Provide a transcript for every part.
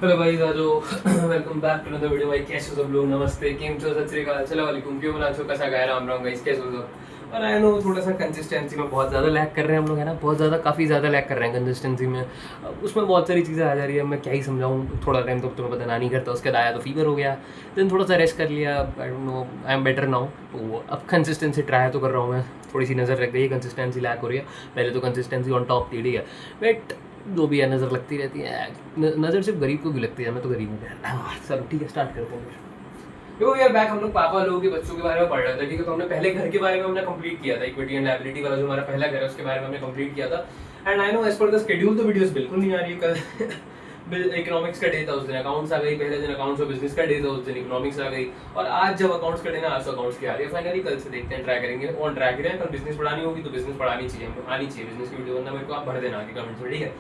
Hello भाई राजो welcome back to another video भाई। कैसे हो सब लोग? नमस्ते, केम छो, सत श्री अकाल, अस्सलाम वालेकुम, क्यों बना छो, कैसा गाय राम राम गाइस, कैसे हो सब? और आई नो थोड़ा सा कंसिस्टेंसी में बहुत ज़्यादा लैग कर रहे हैं हम लोग, है ना, बहुत ज़्यादा, काफ़ी ज़्यादा लैग कर रहे हैं कंसिस्टेंसी में। अब उसमें बहुत सारी चीज़ें आ जा रही है, मैं क्या ही समझाऊँ। थोड़ा टाइम तो तुम्हें पता नहीं करता, उसके बाद आया तो फीवर हो गया, देन थोड़ा सा रेस्ट कर लिया, I don't know, I am better now. तो अब कंसिस्टेंसी ट्राई तो कर रहा हूँ मैं, थोड़ी सी नज़र रख गई है, कंसिस्टेंसी लैग हो रही है। पहले तो कंसिस्टेंसी ऑन टॉप थी, ठीक है, बट जो भी है नज़र लगती रहती है। नज़र सिर्फ गरीब को भी लगती है, मैं तो गरीब हूँ यार। चलो ठीक है, स्टार्ट करते हैं। देखो यार, बैक हम लोग पापा लोगों के बच्चों के बारे में पढ़ रहे थे, ठीक है। तो हमने पहले घर के बारे में हमने कंप्लीट किया था, इक्विटी एंड लायबिलिटी वाला जो हमारा पहला घर है उसके बारे में हमने कंप्लीट किया था। And I know as per the schedule तो वीडियोस बिल्कुल नहीं आ रही है कल इकोनॉमिक्स का डे था, उस दिन अकाउंट्स आ गई, पहले दिन अकाउंट्स और बिजनेस का डे था, उस दिन इकोनॉमिक्स आ गई, और आज जब अकाउंट्स का डे ना, आज तो अकाउंट्स की आ रही है। फाइनली कल से देखते हैं, ट्राई करेंगे ऑन ट्रैक रहे हैं। कल बिजनेस पढ़ानी होगी तो बिजनेस पढ़ानी चाहिए, आनी चाहिए बिजनेस की वीडियो, वरना मेरे को आप भर देना आगे कमेंट्स में, ठीक है।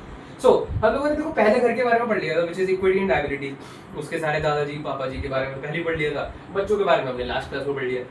सो हम लोगों ने देखो पहले घर के बारे में पढ़ लिया था, which is equity and liability. उसके सारे दादाजी पापा जी के बारे में पहले पढ़ लिया था। बच्चों के बारे में हमने लास्ट क्लास में पढ़ लिया।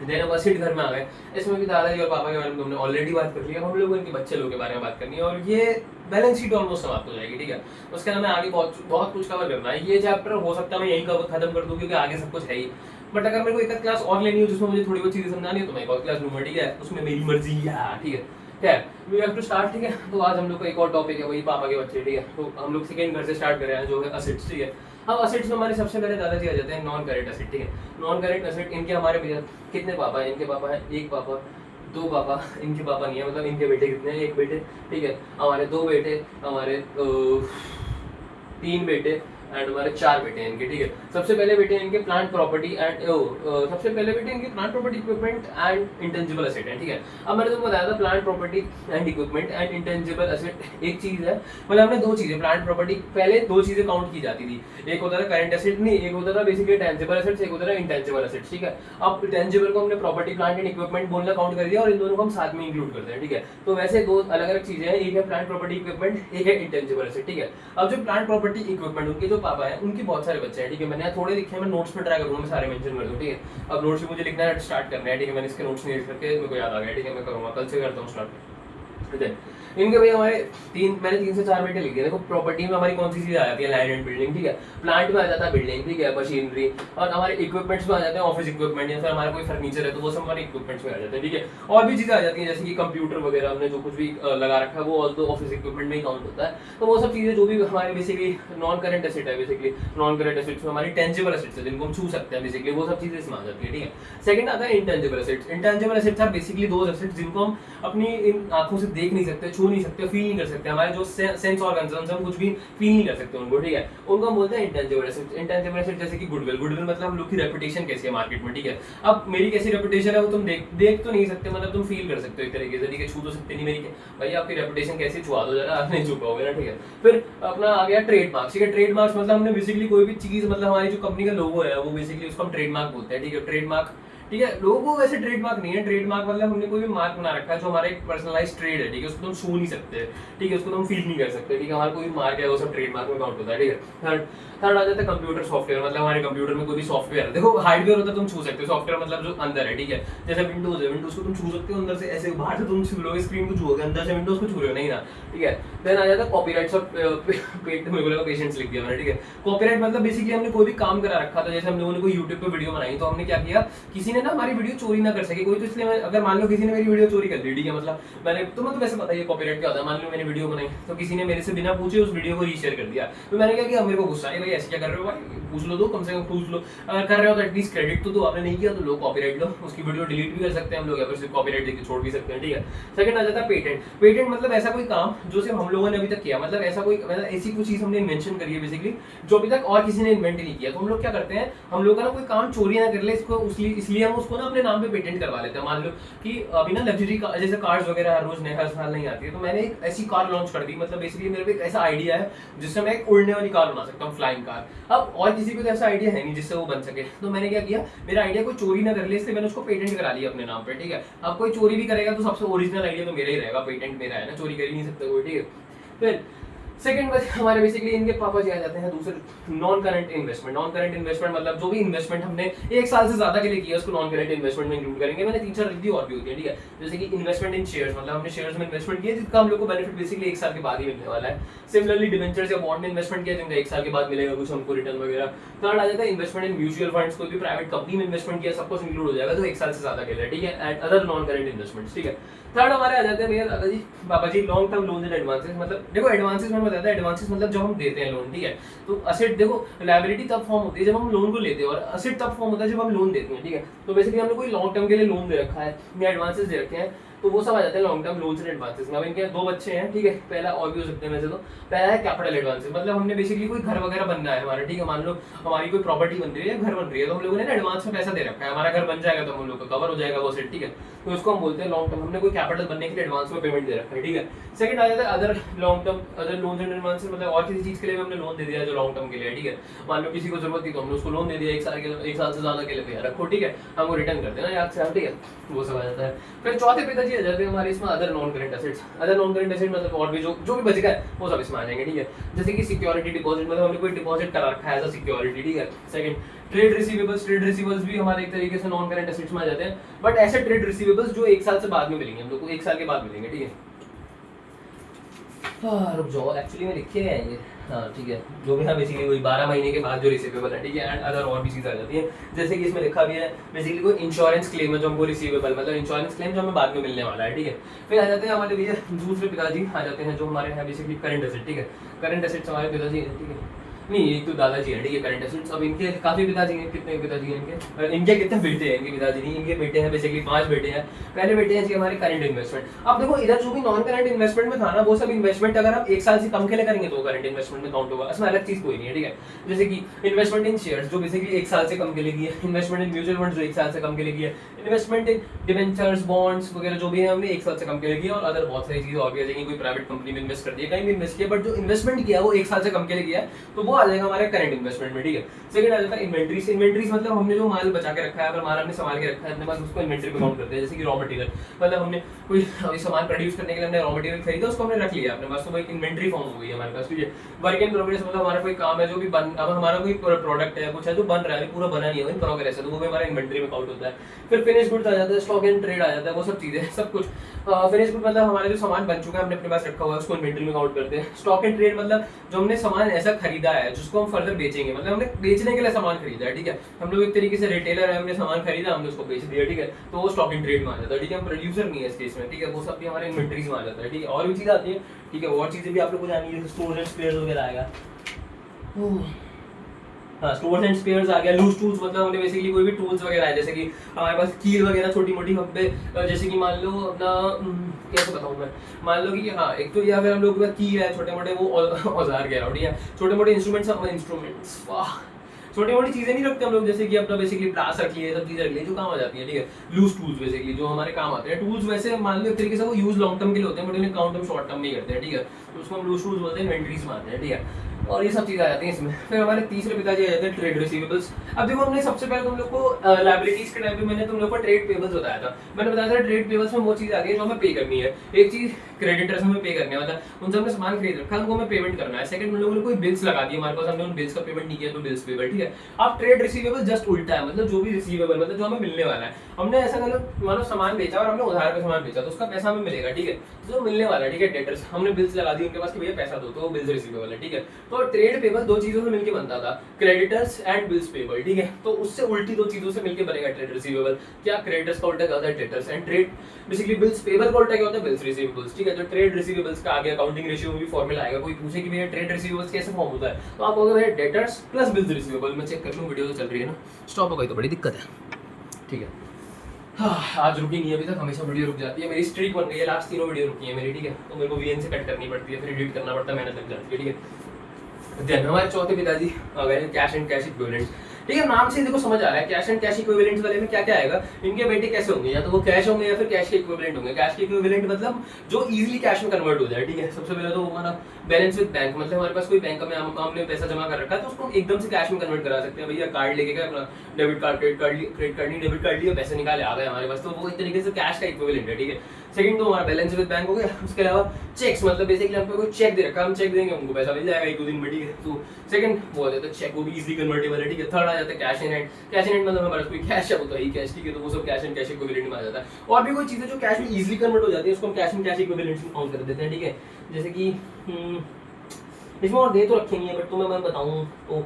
देन अब असिट घर में आ गए, इसमें भी दादाजी और पापा के बारे में हमने ऑलरेडी बात कर लिया। हम लोग इनके बच्चे लोग के बारे में बात करनी है, और ये बैलेंस शीट ऑलमोस्ट समाप्त हो जाएगी, ठीक है। उसके हमें आगे बहुत बहुत कुछ कवर करना है। ये चैप्टर हो सकता है मैं यही खत्म कर दूं, क्योंकि आगे सब कुछ है ही। बट अगर मेरे को एक क्लास और लेनी हो जिसमें मुझे थोड़ी बहुत चीजें समझानी हो, तो मैं एक और क्लास लूंगा, ठीक है। उसमें मेरी मर्जी है, ठीक है। खैर, वी हैव टू स्टार्ट, ठीक है। तो आज हम लोग का एक और टॉपिक है, वही पापा के बच्चे, ठीक है। तो हम लोग सेकंड घर से स्टार्ट कर रहे हैं, जो है असेट्स, ठीक है। अब असेट्स में हमारे सबसे पहले दादाजी आ जाते हैं, नॉन करेंट असेट, ठीक है। नॉन करेंट असेट इनके हमारे भैया कितने पापा हैं? इनके पापा हैं एक पापा, दो पापा, इनके पापा नहीं है, मतलब इनके बेटे कितने हैं? एक बेटे, ठीक है। हमारे दो बेटे, हमारे तीन बेटे, एंड हमारे चार बेटे हैं इनके, ठीक है। सबसे पहले बेटे इनके प्लांट प्रॉपर्टी एंड सबसे पहले बेटे इनके plant property equipment and intangible asset है, ठीक है। अब मैंने तुमको बताया था plant property and equipment and intangible asset एक चीज है, मतलब हमने दो चीजें, प्लांट प्रॉपर्टी पहले दो चीजें काउंट की जाती थी। एक होता था करंट एसेट, नहीं, एक होता था बेसिकली टेंजिबल एसेट्स, एक होता था इंटेंजिबल एसेट्स, ठीक है। अब टेंजिबल को हमने प्रॉपर्टी प्लांट एंड इक्विपमेंट बोलना काउंट कर दिया, और इन दोनों को हम साथ में इंक्लूड करते हैं, ठीक है। तो वैसे दो अलग अलग चीजें हैं, एक है प्लांट प्रॉपर्टी इक्विपमेंट, एक है इंटेंजिबल एसेट, ठीक है। अब जो प्लांट प्रॉपर्टी इक्विपमेंट, उनके जो पापा है उनकी बहुत सारे बच्चे हैं, ठीक है। मैंने थोड़े लिखे हैं, मैं नोट्स में ट्राई करूंगा मैं सारे मेंशन कर दूं, ठीक है। अब नोट्स में मुझे लिखना है, स्टार्ट करना है, ठीक है। मैंने इसके नोट्स नहीं करके मेरे को याद आ गया, ठीक है। मैं करूंगा, कल से करता हूं स्टार्ट। इनके भाई हमारे मैंने 3 से 4 बेटे लिख दिए। देखो प्रॉपर्टी में हमारी कौन सी चीज आ जाती है? लैंड एंड बिल्डिंग, ठीक है। प्लांट में आ जाता है बिल्डिंग, ठीक है, मशीनरी, और हमारे इक्विपमेंट्स में आ जाते हैं ऑफिस इक्विपमेंट, या फिर हमारा कोई फर्नीचर है तो वो सब हमारे इक्विपमेंट्स में आ जाते हैं, ठीक है। और भी चीजें आ जाती हैं, जैसे कि कंप्यूटर वगैरह, हमने जो कुछ भी लगा रखा है वो ऑल तो ऑफिस इक्विपमेंट में ही काउंट होता है। तो वो सब चीजें जो भी हमारे बेसिकली नॉन करंट एसेट है, बेसिकली नॉन करंट एसेट्स में हमारी टेंजिबल एसेट्स है, जिनको हम छू सकते हैं, बेसिकली वो सब चीजें इसमें आ जाती है, ठीक है। सेकंड आता है intangible assets. Intangible assets are basically those assets जिनको हम अपनी इन आंखों से देख नहीं सकते, छू नहीं सकते, फील नहीं कर सकते, हमारे जो सेंस ऑर्गन्स हैं हम कुछ भी फील नहीं कर सकते उनको, ठीक है। उनको हम बोलते हैं इंटेंजिबल एसेट्स। इंटेंजिबल एसेट जैसे कि गुडविल, गुडविल मतलब हम लोग की रेपुटेशन कैसी है मार्केट में, ठीक है। अब मेरी कैसी रेपुटेशन है वो तुम देख तो नहीं सकते, मतलब तुम फील कर सकते हो एक तरीके से, ठीक है। छू तो सकते नहीं मेरी, भाई आपकी रेपुटेशन कैसी, छुआ दो जरा, आप नहीं छू पाओगे ना, ठीक है। फिर अपना आ गया ट्रेडमार्क्स, ठीक है। ट्रेडमार्क्स मतलब हमने बेसिकली कोई भी चीज, मतलब हमारी जो कंपनी का लोगो है वो बेसिकली उसको हम ट्रेडमार्क बोलते हैं, ठीक है। ट्रेडमार्क, ठीक है। लोगों को वैसे ट्रेडमार्क नहीं है, ट्रेडमार्क मतलब हमने कोई भी मार्क बना रखा है जो हमारा एक पर्सनलाइज्ड ट्रेड है, ठीक है। उसको तुम छू नहीं सकते, ठीक है, उसको तुम फील नहीं कर सकते, ठीक है। हमारा कोई भी मार्क है वो सब ट्रेडमार्क में काउंट होता है, ठीक है। थर्ड आ जाता है कंप्यूटर सॉफ्टवेयर, मतलब हमारे कंप्यूटर में कोई भी सॉफ्टवेयर है, देखो हार्डवेयर होता है तुम छू सकते हो, सॉफ्टवेयर मतलब जो अंदर है, ठीक है। जैसे विंडोज है, विंडोज को तुम छू सकते हो अंदर से, ऐसे बाहर से तुम छू लोगे, स्क्रीन को छूओगे, अंदर से विंडोज को छू रहे हो नहीं ना, ठीक है। देन आ जाता है कॉपीराइट्स और पेटेंट्स लिख दिया मैंने, ठीक है। कॉपीराइट मतलब बेसिकली हमने कोई भी काम करा रखा था, जैसे हम लोगों ने कोई यूट्यूब पे वीडियो बनाई, तो हमने क्या किया, किसी ने ना हमारी वीडियो चोरी ना कर सके कोई, तो इसलिए अगर मान लो किसी ने मेरी वीडियो चोरी कर ली, ठीक है, मतलब मैंने, तुम्हें तो वैसे पता है कॉपीराइट क्या होता है। मान लो मैंने वीडियो बनाई तो किसी ने मेरे से बिना पूछे उस वीडियो को रीशेयर कर दिया, तो मैंने क्या किया, मेरे को गुस्सा है, भाई ऐसे क्या कर रहे हो भाई, पूछ लो, दो कम से कम पूछ लो, अगर कर रहे हो तो एटलीस्ट क्रेडिट तो दो, आपने नहीं किया तो लो कॉपीराइट लो, उसकी वीडियो डिलीट भी कर सकते हैं हम लोग, या फिर सिर्फ कॉपीराइट देके छोड़ भी सकते हैं, ठीक है। सेकंड आ जाता है पेटेंट। पेटेंट मतलब ऐसा कोई काम जो सिर्फ हम लोगों ने अभी तक किया, मतलब ऐसा कोई, मतलब ऐसी कोई चीज हमने इन्वेंशन करी है बेसिकली जो अभी तक और किसी ने इन्वेंट नहीं किया, तो हम लोग क्या करते हैं, हम लोग का ना कोई काम चोरी ना कर ले इसको, इसलिए हम उसको ना अपने नाम पे पेटेंट करवा लेते हैं। मान लो कि अभी ना लग्जरी जैसे कार्स वगैरह हर रोज हर साल नहीं आती है, तो मैंने एक ऐसी कार लॉन्च कर दी, मतलब बेसिकली मेरे पे एक ऐसा आइडिया है जिससे मैं एक उड़ने वाली कार बना सकता हूँ, फ्लाइंग कार। अब और किसी को तो ऐसा आइडिया है नहीं जिससे वो बन सके, तो मैंने क्या किया, मेरा आइडिया कोई चोरी ना कर ले इसलिए मैंने उसको पेटेंट करा लिया अपने नाम पे, ठीक है। अब कोई चोरी भी करेगा तो सबसे ओरिजिनल आइडिया तो मेरा ही रहेगा, पेटेंट मेरा है ना, चोरी कर ही नहीं सकता कोई, ठीक है। फिर सेकंड हमारे बेसिकली इनके पापा जी आ जाते हैं दूसरे non current investment. Non current investment मतलब जो भी इन्वेस्टमेंट हमने 1 साल से ज्यादा के लिए किया उसको नॉन करंट इन्वेस्टमेंट में इंक्लूड करेंगे। मैंने 3-4 रिव्यू और भी होती है, ठीक है, जैसे कि इन्वेस्टमेंट इन शेयर्स, मतलब हमने शेयर्स में इन्वेस्टमेंट किया जिसका हम लोग को बेनिफिट बेसिकली 1 साल के बाद ही मिलने वाला है। सिमिलरली डिबेंचर्स या बॉन्ड में इन्वेस्टमेंट किया जिनका 1 साल के बाद मिलेगा कुछ हमको रिटर्न वगैरह। थर्ड आ जाता है इन्वेस्टमेंट इन म्यूचुअल फंड्स, कोई भी प्राइवेट कंपनी में इन्वेस्टमेंट किया सब कुछ इंक्लूड हो जाएगा जो 1 साल से ज्यादा के लिए, ठीक है, and other non current investments, ठीक है। थर्ड हमारे आ जाते हैं मेरे दादाजी बाबा जी long term loans and advances. मतलब देखो एडवांसेस में बताता है, एडवांसेस मतलब जब हम देते हैं लोन, ठीक है, तो असेट देखो लायबिलिटी तब फॉर्म होती है जब हम लोन को लेते हैं और असेट तब फॉर्म होता है जब हम लोन देते हैं, ठीक है। तो बेसिकली हमने कोई लॉन्ग टर्म के लिए लोन दे रखा है या एडवांसेस दे रखे हैं तो वो सब आ जाते हैं long term loans and advances में। अब इनके 2 बच्चे हैं, ठीक है, पहला और भी हो सकते हैं वैसे तो। पहला है कैपिटल एडवांसेस, मतलब हमने बेसिकली कोई घर वगैरह बनना है हमारा, ठीक है, मान लो हमारी कोई प्रॉपर्टी बन रही है या घर बन रही है तो हम लोगों ने ना एडवांस में पैसा दे रखा है, हमारा घर बन जाएगा तो हम लोग का कवर हो जाएगा वो सेट, ठीक है, तो उसको हम बोलते हैं लॉन्ग टर्म। हमने कोई कैपिटल बनने के लिए एडवांस में पेमेंट दे रखा है, ठीक है। सेकंड आ जाता है other long term, other loans and advances, मतलब और किसी चीज के लिए हमने लोन दे दिया जो लॉन्ग टर्म के लिए, ठीक है, मान लो किसी को जरूरत थी तो हमने उसको लोन दे दिया 1 साल से ज्यादा के लिए भैया रखो, ठीक है, हमको रिटर्न कर देना याद से, ठीक है, वो सब आ जाता है। फिर चौथे पिताजी आ जाते हैं हमारे इसमें other non current assets. Other non current asset मतलब और भी जो भी बचेगा वो सब इसमें आ जाएंगे, ठीक है, जैसे कि सिक्योरिटी डिपॉजिट, मतलब हमने कोई डिपॉजिट करा रखा है एज अ सिक्योरिटी, ठीक है। सेकंड ट्रेड रिसीवेबल्स भी हमारे एक तरीके से नॉन करंट एसेट्स में आ जाते हैं, बट ऐसे ट्रेड रिसीवेबल्स जो 1 साल से बाद में मिलेंगे हम लोग को, 1 साल के बाद मिलेंगे, ठीक है। रुक जाओ, एक्चुअली में लिखे हैं ये, हाँ ठीक है, जो भी है बेसिकली वही 12 महीने के बाद जो रिसीवेबल है, ठीक है, एंड अदर और भी चीज़ आ जाती है जैसे कि इसमें लिखा भी है बेसिकली कोई इंश्योरेंस क्लेम है जो हमको रिसीवेबल, मतलब इंश्योरेंस क्लेम जो हमें बाद में मिलने वाला है, ठीक है। फिर आ जाते हैं हमारे भैया दूसरे पिताजी आ जाते हैं जो हमारे हैं बेसिकली करंट एसेट, ठीक है, करंट एसेट्स हमारे पिताजी हैं, ठीक है, नहीं एक तो दादाजी है, ठीक है, करंट एसेट्स। अब इनके काफी पिताजी हैं, कितने पिताजी हैं इनके कितने बेटे हैं, इनके पिताजी नहीं, इनके बेटे हैं बेसिकली 5 बेटे हैं। पहले बेटे हैं जी हमारे करंट इन्वेस्टमेंट। अब देखो इधर जो भी नॉन करंट इन्वेस्टमेंट में था ना वो सब इन्वेस्टमेंट अगर आप 1 साल से कम के लिए करेंगे तो करंट इन्वेस्टमेंट में काउंट होगा, इसमें अलग चीज कोई नहीं है, ठीक है। जैसे कि इन्वेस्टमेंट इन शेयर्स जो बेसिकली 1 साल से कम के लिए किया, इन्वेस्टमेंट इन म्यूचुअल फंड जो 1 साल से कम के लिए किया, इन्वेस्टमेंट इन डिबेंचर्स बॉन्ड्स वगैरह जो भी है हमने 1 साल से कम के लिए किया, और अदर बहुत सारी चीजें और भी आ जाएंगी, कोई प्राइवेट कंपनी में इन्वेस्ट कर दिया, कहीं भी इन्वेस्ट किया, बट जो इन्वेस्टमेंट किया वो 1 साल से कम के लिए किया तो वो आ जाएगा हमारे करंट इन्वेस्टमेंट में, ठीक है। सेकंड आ जाता है इन्वेंट्रीज। इन्वेंट्रीज मतलब हमने जो माल बचा के रखा है, अगर माल हमने संभाल के रखा है अपने पास उसको इन्वेंट्री में काउंट करते हैं। जैसे कि रॉ मटेरियल, मतलब हमने कोई सामान प्रोड्यूस करने के लिए हमने रॉ मटेरियल खरीदा उसको हमने रख लिया अपने पास, तो वो एक इन्वेंट्री फॉर्म हो गई हमारे पास, ठीक है। वर्क इन प्रोग्रेस मतलब हमारा कोई काम है जो भी बन, अब हमारा कोई प्रोडक्ट है कुछ है जो बन रहा है पूरा बना नहीं है इन प्रोग्रेस है तो वो भी हमारा इन्वेंट्री में काउंट होता है। फिर फिनिश गुड्स आ जाता है, स्टॉक एंड ट्रेड आ जाता है, वो सब चीजें सब कुछ। फिनिश गुड मतलब हमारा जो सामान बन चुका है हमने अपने पास रखा हुआ है उसको इन्वेंट्री में काउंट करते हैं। स्टॉक एंड ट्रेड मतलब जो हमने सामान ऐसा खरीदा है जिसको हम फर्दर बेचेंगे, मतलब हमने बेचने के लिए सामान खरीदा है, ठीक है, हम लोग एक तरीके से रिटेलर है, हमने सामान खरीदा हमने उसको बेच दिया, ठीक है, तो वो स्टॉक इन ट्रेड में आ जाता है, ठीक है। हम प्रोड्यूसर नहीं है इस केस में, ठीक है, वो सब भी हमारे इन्वेंटरीज में आ जाता है, ठीक है। और भी चीजें आती है, ठीक है, और चीजें भी आप लोग को जानी है, स्टोरेज एंड स्पेयर्स वगैरह आएगा। हाँ स्टोर्स एंड स्पेयर्स आ गया। लूज टूल्स मतलब हमने बेसिकली कोई भी टूल्स वगैरह है जैसे कि हमारे पास कील वगैरह छोटी मोटी हम पे, जैसे कि मान लो अपना कैसे बताऊँ मैं, मान लो कि हाँ एक तो या फिर हम लोग के पास की है छोटे मोटे वो औजार कह रहा हूँ, ठीक है, छोटे मोटे इंस्ट्रूमेंट्स वाह छोटी मोटी चीजें नहीं रखते हम लोग, जैसे कि अपना बेसिकली प्लास रख लिए, सब चीजें रख ली जो काम आ जाती है, ठीक है। लूज टूल्स बेसिकली जो हमारे काम आते हैं। टूल्स वैसे मान लो एक तरीके से वो यूज लॉन्ग टर्म के लिए होते हैं बट उन्हें काउंट हम शॉर्ट टर्म में करते हैं, ठीक है, तो उसको हम लूज टूल्स बोलते हैं, इन्वेंटरीज में आते हैं, ठीक है। और ये सब चीजें आ जाती हैं इसमें। फिर हमारे तीसरे पिताजी आ जाते हैं ट्रेड रिसीवेबल्स। अब देखो हमने सबसे पहले तुम लोग को लायबिलिटीज के टाइम पे मैंने तुम लोग को ट्रेड पेबल्स बताया था। मैंने बताया था ट्रेड पेबल्स में वो चीज आ गई है जो हमें पे करनी है। एक चीज क्रेडिटर्स हमें पे करने वाला, उनसे हमने सामान खरीद रखा है उनको हमें पेमेंट करना है। सेकंड उन लोगों ने कोई बिल्स लगा दिए हमारे पास, हमने उन बिल्स का पेमेंट नहीं किया तो बिल्स पेबल, ठीक है। अब ट्रेड रिसीवेबल जस्ट उल्टा है, मतलब जो भी रिसीवेबल मतलब जो हमें मिलने वाला है, हमने ऐसा मानो सामान बेचा और हमने उधार पे सामान बेचा तो उसका पैसा हमें मिलेगा, ठीक है, जो मिलने वाला है, ठीक है। डेटर्स हमने बिल्स लगा दी उनके पास कि भैया पैसा दो तो वो बिल्स रिसीवेबल है, ठीक है। तो ट्रेड पेबल दो चीजों से मिलकर बनता था, क्रेडिटर्स एंड बिल्स पेबल, ठीक है। तो उससे उल्टी दो चीजों से मिलकर बनेगा ट्रेड रिसीवेबल। क्या क्रेडिटर्स का उल्टा क्या होता है debtors, and trade basically bills payable का उल्टा क्या होता है बिल्स रिसीवेबल्स, ठीक है। तो ट्रेड रिसीवेबल्स का आगे अकाउंटिंग रेशियो में भी फॉर्मूला आएगा। कोई पूछे कि भैया ट्रेड रिसीवेबल्स कैसे फॉर्म होता है तो आप कहोगे भैया डेटर्स प्लस बिल्स रिसीवेबल। मैं चेक कर लूं वीडियो तो चल रही है ना, स्टॉप हो गई तो बड़ी दिक्कत है, ठीक है। हाँ, आज रुकी नहीं अभी तक, हमेशा वीडियो रुक जाती है, मेरी स्ट्रीक बन गई है, लास्ट 3 वीडियो रुकी है मेरी, ठीक है। तो मेरे को वीएन से कट करनी पड़ती है, फिर एडिट करना पड़ता है, मेहनत लग जाती है, ठीक है। देन हमारे चौथे पिताजी आ गए कैश एंड कैश इक्विवेलेंट्स, ठीक है। नाम से देखो समझ आ रहा है कैश एंड कैश इक्विवेलेंट्स वाले में क्या क्या आएगा। इनके बेटे कैसे होंगे, या तो वो कैश होंगे या फिर कैश के इक्विवेलेंट होंगे। कैश के इक्विवेलेंट मतलब जो इजीली कैश में कन्वर्ट हो जाए, ठीक है। सबसे पहले तो हमारा बैलेंस विद बैंक, मतलब हमारे पास कोई बैंक में हमने पैसा जमा कर रखा है तो उसको एकदम से कैश में कन्वर्ट करा सकते हैं। भैया कार्ड लेके गए अपना डेबिट कार्ड क्रेडिट कार्ड नहीं डेबिट कार्ड लिया, पैसे निकाले आ गए हमारे पास, तो वो एक तरीके से कैश का इक्विवेलेंट है, ठीक है। सेकंड तो हमारा बैलेंस विद बैंक हो गया। उसके अलावा चेक्स, मतलब बेसिकली हमको कोई चेक दे रखा है, हम चेक देंगे हमको पैसा मिल जाएगा 1-2 दिन में, ठीक है। तो सेकंड वो आ जाता है चेक, वो भी इजीली कन्वर्टेबल है, ठीक है। थर्ड आ जाता है cash in hand. Cash in hand मतलब हमारे पास कोई कैश है वो तो है ही कैश, ठीक है, तो वो सब कैश एंड कैश इक्विवेलेंट में आ जाता है। और भी कोई चीज़ें जो कैश में इजीली कन्वर्ट हो जाती है उसको हम कैश एंड कैश इक्विवेलेंट में काउंट कर देते हैं, ठीक है। जैसे कि इसमें और दे तो रखे नहीं है बट तुम्हें मैं बताऊँ तो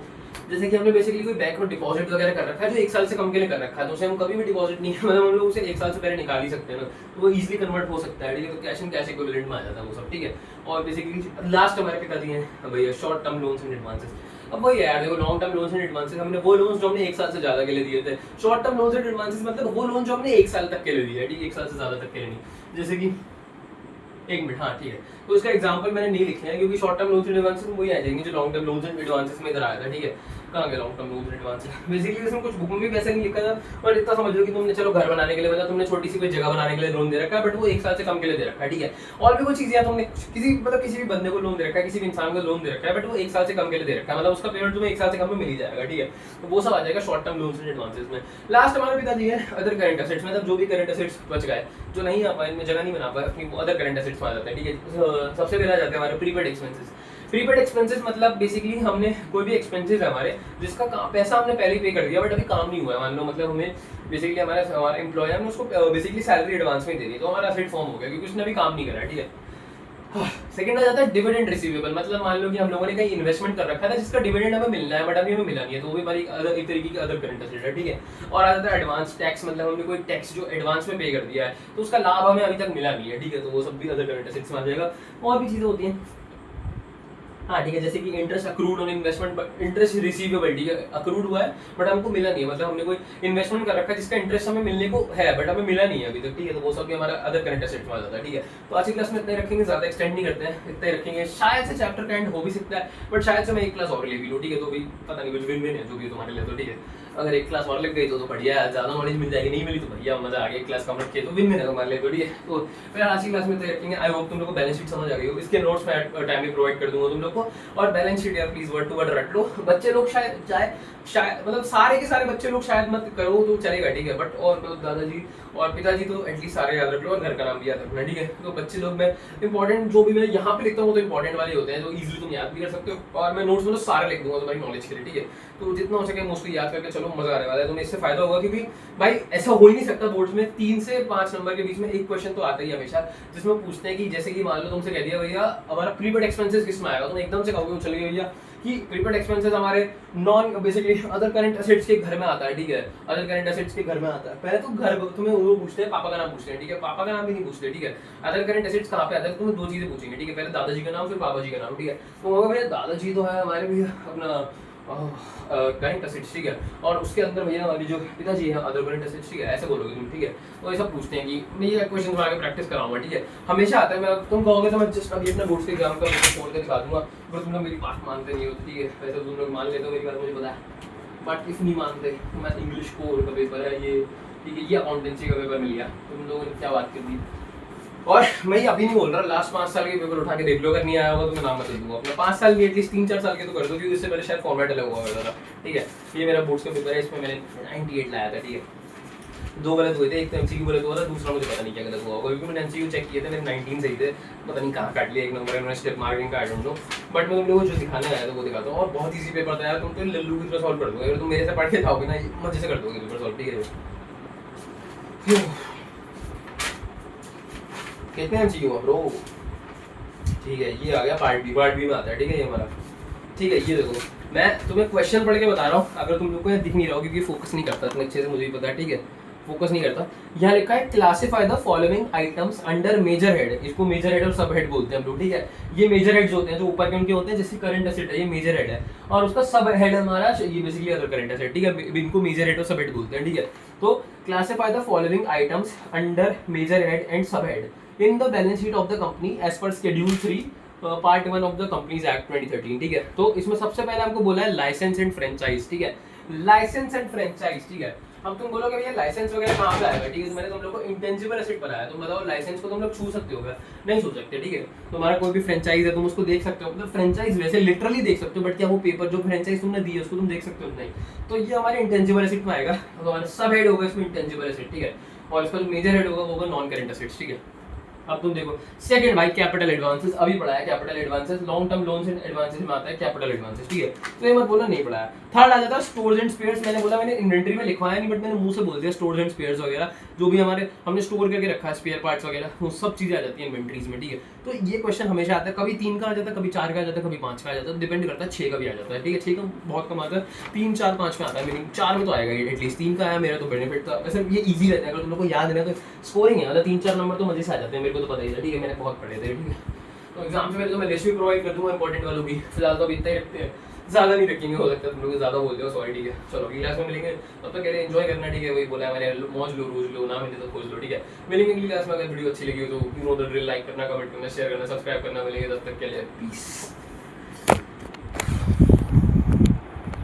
जैसे कि हमने बेसिकली कोई बैंक में डिपॉजिट वगैरह कर रखा है जो 1 साल से कम के लिए कर रखा है, तो उसे हम कभी भी डिपॉजिट नहीं मतलब हम लोग उसे 1 साल से पहले निकाल ही सकते हैं ना, तो वो इजीली कन्वर्ट हो सकता है, ठीक है। तो कैश एंड कैश इक्विवेलेंट में आ जाता है वो सब, ठीक है। और बेसिकली लास्ट हमारे पे कर दिए हैं भैया short term loans and advances. अब वही है यार, देखो long term loans and advances हमने वो लोन्स जो हमने 1 साल से ज्यादा के लिए दिए थे। Short term loans and advances मतलब वो लोन जो हमने 1 साल तक के लिए दिए है, ठीक है, 1 साल से ज्यादा तक के लिए नहीं। जैसे कि 1 मिनट, हाँ ठीक है। तो इसका एग्जांपल मैंने नहीं लिखे हैं क्योंकि short term loans and advances में वही आ जाएंगे जो long term loans and advances में इधर आया था, ठीक है। कहाँ गया long term loans and advances? Basically इसमें कुछ बुक में भी वैसे नहीं लिखा था, और इतना समझ लो कि तुमने चलो घर बनाने के लिए मतलब तुमने छोटी सी कोई जगह बनाने के लिए लोन दे रखा है, बट वो 1 साल से कम के लिए दे रखा है, ठीक है। और भी कोई चीजें तुमने किसी भी बंदे को लोन दे रखा है, किसी भी इंसान को लोन दे रखा है, बट वो 1 साल से कम के लिए दे रखा है, मतलब उसका पेमेंट तुम्हें 1 साल से कम में मिल ही जाएगा, ठीक है। तो वो सब आ जाएगा short term loans and advances में। लास्ट हमारे पिताजी है अदर करंट एसेट्स, मतलब जो भी करंट एसेट्स बच गए जो नहीं आ पाए, इनमें जगह नहीं बना पाए अपनी, अदर करंट एसेट्स में आ जाता है, ठीक है। सबसे पहले आ जाते हैं हमारे प्रीपेड एक्सपेंसेस। प्रीपेड एक्सपेंसेस मतलब बेसिकली हमने कोई भी एक्सपेंसेस है हमारे जिसका पैसा हमने पहले पे कर दिया बट अभी काम नहीं हुआ है, मान लो मतलब हमें बेसिकली हमारा एम्प्लॉयर ने उसको बेसिकली सैलरी एडवांस में दे दी, तो हमारा एसेट फॉर्म हो गया क्योंकि उसने अभी काम नहीं करा, ठीक है। सेकंड आ जाता है डिविडेंड रिसीवेबल, मतलब मान लो कि हम लोगों ने कहीं इन्वेस्टमेंट कर रखा था जिसका डिविडेंड हमें मिलना है बट अभी हमें मिला नहीं है, तो वो भी हमारी एक तरीके की अदर करंट एसेट है, ठीक है। और आ जाता है एडवांस टैक्स, मतलब हमने कोई टैक्स जो एडवांस में पे कर दिया है तो उसका लाभ हमें अभी तक मिला नहीं है, ठीक है, तो वो सब भी अदर करंट एसेट्स में आ जाएगा। और भी चीजें होती हैं, हाँ ठीक है, जैसे कि interest accrued on investment, interest receivable, ठीक है, अक्रूड हुआ है बट हमको मिला नहीं है, मतलब हमने कोई इन्वेस्टमेंट कर रखा है जिसका इंटरेस्ट हमें मिलने को है बट हमें मिला नहीं है अभी तक, ठीक है, तो वो सब भी हमारा अदर करंट एसेट में आ जाता है, ठीक है। तो आज की क्लास में इतना ही रखेंगे, ज्यादा एक्सटेंड नहीं करते हैं, इतना ही रखेंगे। शायद से चैप्टर का एंड हो भी सकता है बट शायद से मैं 1 क्लास और ले भी लूँ, ठीक है, तो भी पता नहीं, कुछ विन-विन है जो भी तुम्हारे लिए, तो ठीक है। अगर 1 क्लास और लग गई तो बढ़िया है, ज्यादा नॉलेज मिल जाएगी, नहीं मिली तो भैया मजा आ गया, 1 क्लास कम रखिए तो विन-विन है तुम्हारे लिए, तो ठीक है। तो फिर आज की क्लास में इतना ही रखेंगे। आई होप तुम लोग को बैलेंस शीट समझ आ गई हो, इसके नोट्स मैं टाइम में प्रोवाइड कर दूंगा तुम लोग को। और बैलेंस शीट यार प्लीज वर्ड टू वर्ड रट लो, बच्चे लोग शायद मतलब सारे के सारे बच्चे लोग शायद मत करो तो चलेगा, ठीक है, बट और मतलब दादाजी और पिताजी तो एटलीस्ट सारे याद रख लो, और घर का नाम भी याद रखना, ठीक है। तो बच्चे लोग मैं इंपॉर्टेंट जो भी मैं यहाँ पे लिखता हूँ तो इंपॉर्टेंट वाले होते हैं जो इजीली तुम याद भी कर सकते हो, और मैं नोट्स में तो सारे लिख दूंगा तुम्हारी नॉलेज के लिए, ठीक है। तो जितना हो सके मोस्टली याद करके चलो, मजा आने वाला है, तुम्हें इससे फायदा होगा क्योंकि भाई ऐसा हो ही नहीं सकता बोर्ड्स में 3 से 5 नंबर के बीच में एक क्वेश्चन तो आता ही हमेशा जिसमें पूछते हैं कि जैसे कि मान लो तुमसे कह दिया भैया हमारा प्रीपेड एक्सपेंसेस किस में आएगा, तुम एकदम से कहोगे चल गए भैया कि प्रीपेड एक्सपेंसेस हमारे non basically other current assets के घर में आता है, ठीक है, अदर करंट एसेट्स के घर में आता है। पहले तो घर तुम्हें वो पूछते हैं, पापा का नाम पूछते हैं, ठीक है, पापा का नाम भी नहीं पूछते, ठीक है। अदर करंट एसेट्स कहाँ पे आता है, तुम्हें 2 चीजें पूछेंगे, ठीक है, पहले दादाजी का नाम फिर पापा जी का नाम, ठीक है। तो भैया दादाजी तो है हमारे भैया अपना करंट एसेट्स, ठीक है, और उसके अंदर भैया हमारी जो पिताजी है अदर करंट एसेट्स, ठीक है, ऐसे बोलोगे तुम, ठीक है। तो ऐसा पूछते हैं कि मैं ये क्वेश्चन आगे प्रैक्टिस कराऊंगा, ठीक है, हमेशा आता है। मैं तुम कहोगे तो मैं जस्ट अभी अपने बोर्ड्स के एग्जाम का खोल के दिखा दूंगा, पर तुम लोग मेरी बात मानते नहीं हो, ठीक है। वैसे तुम लोग मान लेते हो मेरी बात, मुझे पता है, बट इफ नहीं मानते तो मैं इंग्लिश कोर का पेपर है ये, ठीक है, ये अकाउंटेंसी का पेपर मिल गया, तुम लोगों ने क्या बात कर दी। और मैं अभी नहीं बोल रहा, लास्ट 5 साल के पेपर उठा के देख लो, अगर नहीं आया होगा तो मैं नाम बता दूंगा अपना। 5 साल की एटलीस्ट 3-4 साल के तो कर दो क्योंकि इससे पहले शायद फॉर्मेट अलग हुआ करता था, ठीक है। ये मेरा बोर्ड्स का पेपर है, इसमें मैंने 98 लाया था, ठीक है। 2 गलत हुए थे, एक तो एमसीक्यू गलत हुआ था, दूसरा मुझे पता नहीं क्या गलत हुआ होगा क्योंकि मैंने एमसीक्यू चेक किए थे, मेरे 19 सही थे, पता नहीं कहाँ काट लिया 1 नंबर मैंने स्टेप मार्किंग का, आई डोंट नो, बट मैं तुम लोगों को जो दिखाने आया था वो दिखाता हूँ। और बहुत ईजी पेपर था यार, तुम तो लल्लू की तरह सॉल्व कर दोगे, अगर तुम मेरे से पढ़ के जाओगे ना मजे से कर दोगे पेपर सॉल्व, ठीक है। कितने एमसीक्यू हुआ ब्रो, ठीक है, ये आ गया पार्ट बी में आता है, ठीक है, ये हमारा, ठीक है। ये देखो मैं तुम्हें क्वेश्चन पढ़ के बता रहा हूँ, अगर तुम लोग को दिख नहीं रहा हो क्योंकि फोकस नहीं करता इतने अच्छे से, मुझे भी पता है, ठीक है, फोकस नहीं करता। यहाँ लिखा है classify the following items under major head, इसको मेजर हेड और सब हेड बोलते हैं हम लोग, ठीक है। ये मेजर हेड्स होते हैं जो ऊपर के उनके होते हैं, जैसे करंट एसेट है ये मेजर हेड है, और उसका सब हेड हमारा ये बेसिकली अदर करंट एसेट, ठीक है, इनको मेजर हेड और सब हेड बोलते हैं, ठीक है। तो classify the following items under major head and sub head in the balance sheet of the company as per schedule 3 part 1 of the companies act 2013, ठीक है। तो इसमें सबसे पहले हमको बोला है लाइसेंस एंड फ्रेंचाइज, ठीक है, लाइसेंस एंड फ्रेंचाइज, ठीक है। अब तुम बोलोगे भैया लाइसेंस वगैरह कहाँ पे आएगा, ठीक है, तो मैंने तुम लोग को इंटेंजिबल एसेट बनाया, तुम बताओ लाइसेंस को तुम लोग छू सकते हो क्या? नहीं छू सकते, ठीक है। तुम्हारा कोई भी फ्रेंचाइज है तुम उसको देख सकते हो, मतलब फ्रेंचाइज वैसे लिटरली देख सकते हो, बट क्या वो पेपर जो फ्रेंचाइज तुमने दी है उसको तुम देख सकते हो? नहीं। तो ये हमारे इंटेंजिबल एसेट में आएगा, तो हमारा सब हेड होगा इसमें इंटेंजिबल एसेट, ठीक है, और इसका जो मेजर हेड होगा वो होगा नॉन करंट एसेट्स, ठीक है। अब तुम देखो सेकंड भाई कैपिटल एडवांसेस, अभी पढ़ा है capital advances, long term loans and advances में आता है कैपिटल एडवांसेस, ठीक है। तो ये मत बोलना नहीं पढ़ा है। थर्ड आ जाता है स्टोर्स एंड स्पेयर्स, मैंने बोला मैंने इन्वेंटरी में लिखवाया नहीं, बट मैंने मुंह से बोल दिया स्टोर्स एंड स्पेयर्स वगैरह जो भी हमारे हमने स्टोर करके रखा है, स्पेयर पार्ट्स वगैरह, वो सब चीजें आ जाती है इन्वेंटरीज में, ठीक है। तो ये क्वेश्चन हमेशा आता है, कभी 3 का आ जाता है, कभी 4 का आ जाता है, कभी 5 का आ जाता है, डिपेंड करता है, 6 का भी आ जाता है, ठीक है। 6 का बहुत कम आता है, 3, 4, 5 में आता है, मीनिंग 4 में तो आएगा एटलीस्ट, 3 का आया मेरा तो बेनिफिट था। वैसे ये इजी रहता है, अगर तुम लोग को याद है ना तो स्कोरिंग है, मतलब 3-4 नंबर तो मजे से आ जाते हैं, मेरे को तो पता ही था, ठीक है, मैंने बहुत पढ़े थे, ठीक है। तो एग्जाम से पहले तो मैं लिस्ट भी प्रोवाइड कर दूंगा इंपॉर्टेंट वालों की, फिलहाल तो अभी इतना ही रखते हैं, ज़्यादा नहीं रखेंगे, हो सकता है तुम लोग ज़्यादा बोलते हो, सॉरी, ठीक है। चलो अगली क्लास में मिलेंगे, तब तक कह रहे एंजॉय करना, ठीक है, वही बोला है मैंने, मौज लो, रोज लो, ना मिले तो खोज लो, ठीक है। मिलेंगे अगली क्लास में, अगर वीडियो अच्छी लगी हो तो you know the drill, like करना, कमेंट करना, शेयर करना, सब्सक्राइब करना, मिलेंगे, तब तक के लिए पीस।